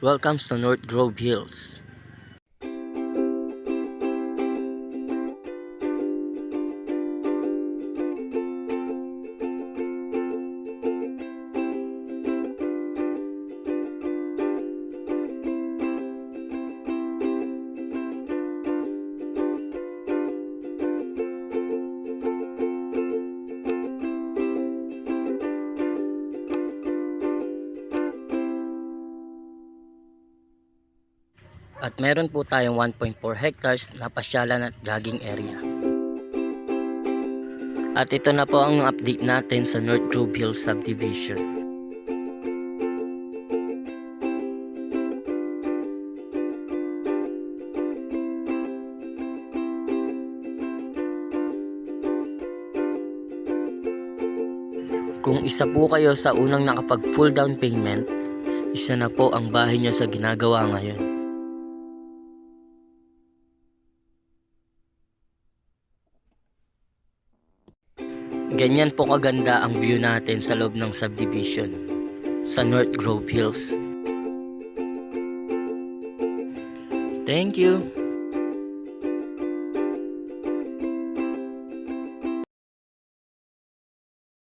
Welcome to North Grove Hills. At meron po tayong 1.4 hectares na pasyalan at jogging area. At ito na po ang update natin sa North Grove Hills Subdivision. Kung isa po kayo sa unang nakapag full down payment, isa na po ang bahay nyo sa ginagawa ngayon. Ganyan po kaganda ang view natin sa loob ng subdivision sa North Grove Hills. Thank you!